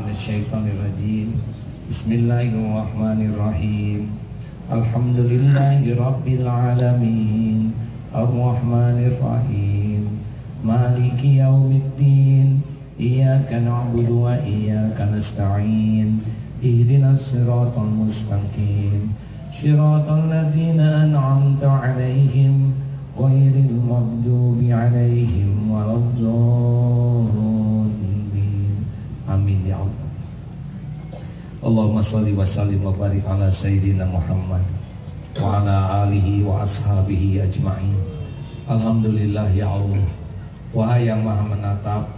minasyaitonirrajim. Bismillahirrahmanirrahim. Alhamdulillahi rabbil alamin. Ar-Rahmanir-Rahim. Maliki yaumiddin. Iyyaka na'budu wa iyyaka nasta'in. Ihdinas siratal mustaqim. Shiratal ladzina an'amta 'alaihim ghairil maghdubi 'alaihim waladdallin. Amin ya Allah. Allahumma shalli wa sallim wa barik ala sayyidina Muhammad wa ala alihi wa ashabihi ajma'in. Alhamdulillah ya Allah. Wahai yang maha menatap,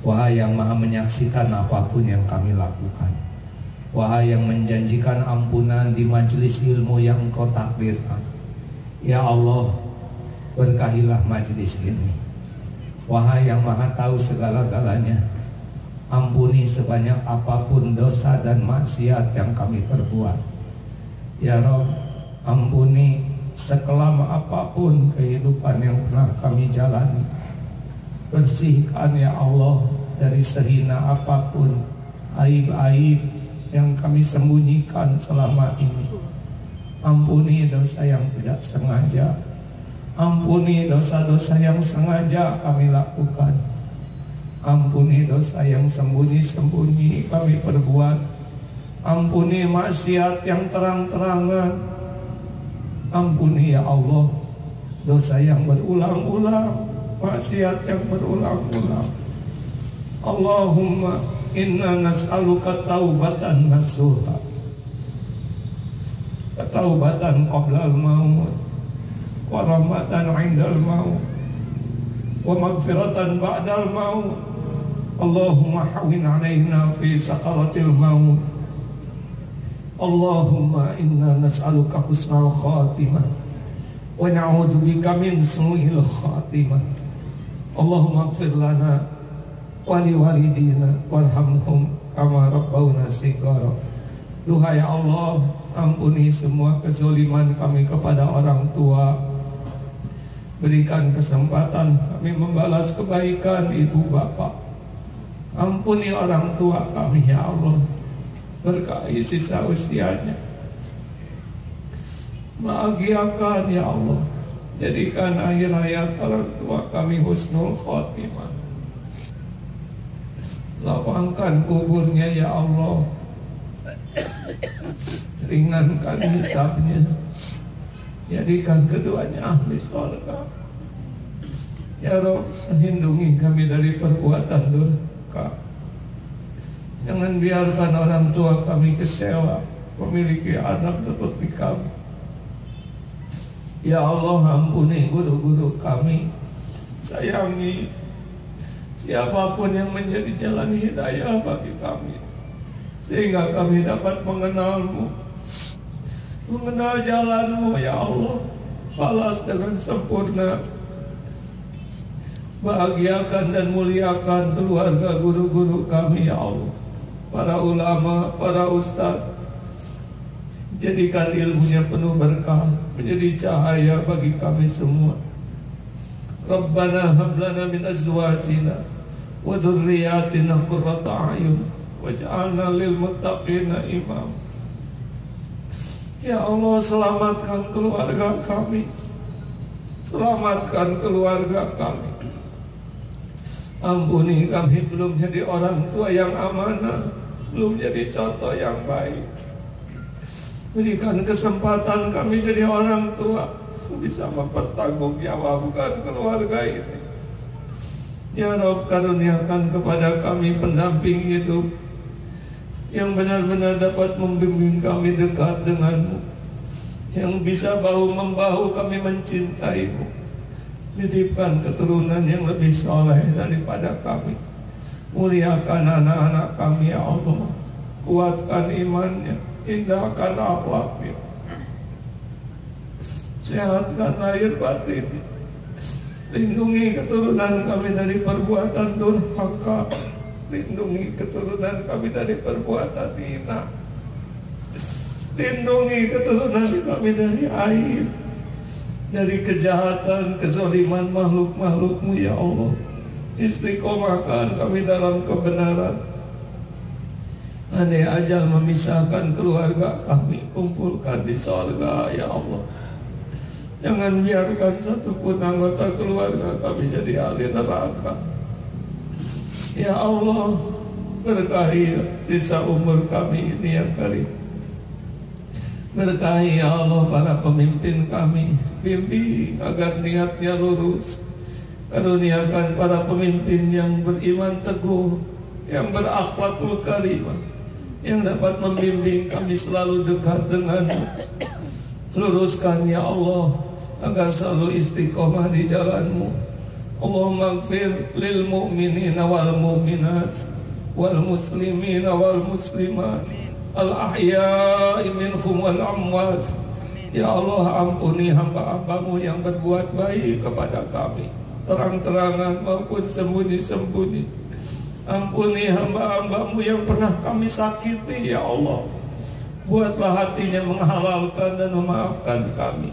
wahai yang maha menyaksikan apapun yang kami lakukan, wahai yang menjanjikan ampunan di majelis ilmu yang Engkau takdirkan, ya Allah, berkahilah majelis ini. Wahai yang maha tahu segala-galanya, ampuni sebanyak apapun dosa dan maksiat yang kami perbuat. Ya Rabb, ampuni sekelam apapun kehidupan yang pernah kami jalani. Bersihkan ya Allah dari sehina apapun aib-aib yang kami sembunyikan selama ini. Ampuni dosa yang tidak sengaja, ampuni dosa-dosa yang sengaja kami lakukan, ampuni dosa yang sembunyi-sembunyi kami perbuat, ampuni maksiat yang terang-terangan, ampuni ya Allah dosa yang berulang-ulang, maksiat yang berulang-ulang. Allahumma inna nas'aluka taubatan nasuha, taubatan qabla al-maut, wa rahmatan 'indal maut, wa maghfiratan ba'dal maut. Allahumma hawwin 'alaina fi sakaratil maut. Allahumma inna nas'aluka husnal khatimah wa na'udzubika min su'il khatimah. Allahumma ighfir lana wa liwalidina warhamhum kama rabbawna shighara. Duhai Allah, ampuni semua kezaliman kami kepada orang tua. Berikan kesempatan kami membalas kebaikan ibu bapak. Ampuni orang tua kami ya Allah, berkahi sisa usianya. Bahagiakan ya Allah, jadikan akhir hayat orang tua kami husnul khotimah. Lapangkan kuburnya ya Allah, ringankan hisabnya, jadikan keduanya ahli surga. Ya Rabb, lindungi kami dari perbuatan durhaka. Jangan biarkan orang tua kami kecewa memiliki anak seperti kami. Ya Allah, ampuni guru-guru kami. Sayangi siapapun yang menjadi jalan hidayah bagi kami, sehingga kami dapat mengenal-Mu, mengenal jalan-Mu ya Allah. Balas dengan sempurna. Bahagiakan dan muliakan keluarga guru-guru kami ya Allah, para ulama, para ustadz. Jadikan ilmunya penuh berkah, menjadi cahaya bagi kami semua. Rabbana hab lana min azwajina wa dhurriyyatina qurrata a'yun waj'alna lil muttaqina imam. Ya Allah, selamatkan keluarga kami, selamatkan keluarga kami. Ampuni kami belum jadi orang tua yang amanah, belum jadi contoh yang baik. Berikan kesempatan kami jadi orang tua, bisa mempertanggungjawabkan keluarga ini. Ya Rabb, karuniakan kepada kami pendamping hidup yang benar-benar dapat membimbing kami dekat denganmu, yang bisa bahu-membahu kami mencintai-Mu. Titipkan keturunan yang lebih soleh daripada kami. Muliakan anak-anak kami ya Allah, kuatkan imannya, indahkan akhlaknya, sehatkan lahir batin. Lindungi keturunan kami dari perbuatan durhaka, lindungi keturunan kami dari perbuatan hina, lindungi keturunan kami dari aib, dari kejahatan, kezaliman makhluk-makhluk-Mu ya Allah. Istiqomahkan kami dalam kebenaran, Andai ajal memisahkan keluarga kami, kumpulkan di sorga ya Allah. Jangan biarkan satupun anggota keluarga kami jadi ahli neraka. Ya Allah, berkahi sisa umur kami ini ya Karim. Berkahi ya Allah para pemimpin kami, bimbing agar niatnya lurus. Karuniakan para pemimpin yang beriman teguh, yang berakhlakul karimah, yang dapat membimbing kami selalu dekat denganmu. Luruskan ya Allah agar selalu istiqomah di jalanmu. Allahumma gfir lil mu'minina wal mu'minat wal muslimina wal muslimat al ahya'i minhum wal amwat. Ya Allah, ampuni hamba-hambamu yang berbuat baik kepada kami, terang-terangan maupun sembunyi-sembunyi. Ampuni hamba-hambamu yang pernah kami sakiti ya Allah. Buatlah hatinya menghalalkan dan memaafkan kami.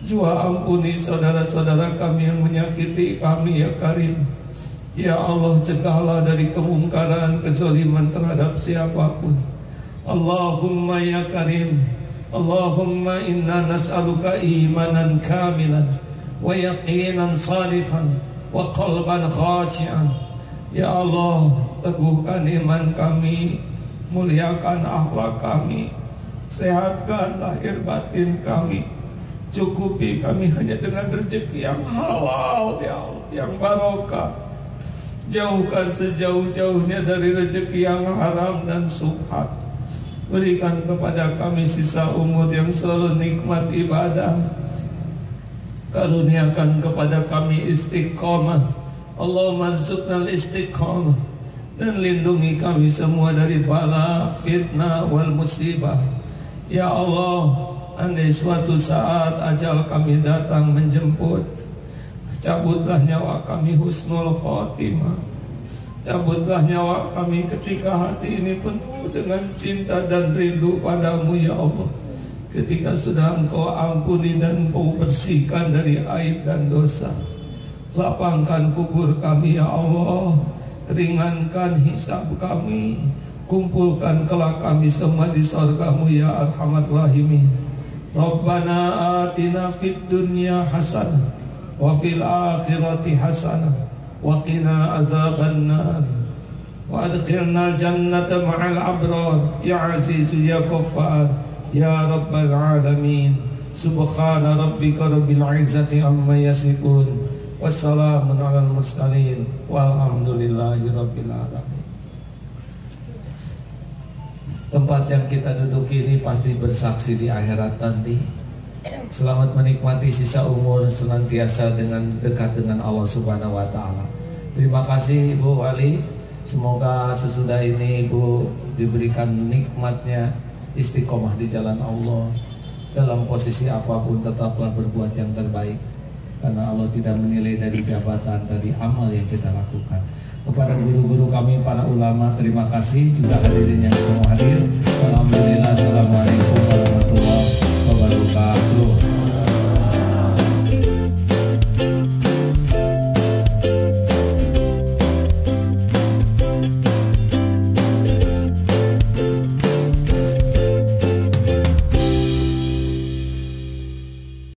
Juga ampuni saudara-saudara kami yang menyakiti kami ya Karim. Ya Allah, cegahlah dari kemungkaran, kezaliman terhadap siapapun. Allahumma ya Karim, Allahumma inna nas'aluka imanan kamilan wa yaqinan salihan wa qalban khashi'an. Ya Allah, teguhkan iman kami, muliakan akhlak kami, sehatkan lahir batin kami. Cukupi kami hanya dengan rezeki yang halal ya Allah, yang barokah. Jauhkan sejauh-jauhnya dari rezeki yang haram dan subhat. Berikan kepada kami sisa umur yang selalu nikmat ibadah. Karuniakan kepada kami istiqomah. Allahumma rzuqnal istiqomah. Dan lindungi kami semua dari bala, fitnah, wal musibah. Ya Allah, andai suatu saat ajal kami datang menjemput, cabutlah nyawa kami husnul khotimah. Cabutlah nyawa kami ketika hati ini penuh dengan cinta dan rindu padamu ya Allah. Ketika sudah Engkau ampuni dan Engkau bersihkan dari aib dan dosa. Lapangkan kubur kami ya Allah, ringankan hisab kami, kumpulkan kelak kami semua di surgamu ya Arhamar Rahimin. Rabbana atina fid dunya hasanah wa fil akhirati hasanah wa qina azabannar wa adkhilna jannata ma'al abrar ya aziz ya ghaffar ya rabbal alamin. Subhana rabbika rabbil izzati amma yasifun, wassalamun alal mursalin, walhamdulillahi rabbil alamin. Tempat yang kita duduki ini pasti bersaksi di akhirat nanti. Selamat menikmati sisa umur senantiasa dengan dekat dengan Allah Subhanahu wa Ta'ala. Terima kasih Ibu Wali. Semoga sesudah ini Ibu diberikan nikmatnya istiqomah di jalan Allah. Dalam posisi apapun tetaplah berbuat yang terbaik, karena Allah tidak menilai dari jabatan, dari amal yang kita lakukan. Kepada guru-guru kami, para ulama, terima kasih. Juga hadirin yang semua hadir. Alhamdulillah. Assalamualaikum warahmatullahi wabarakatuh.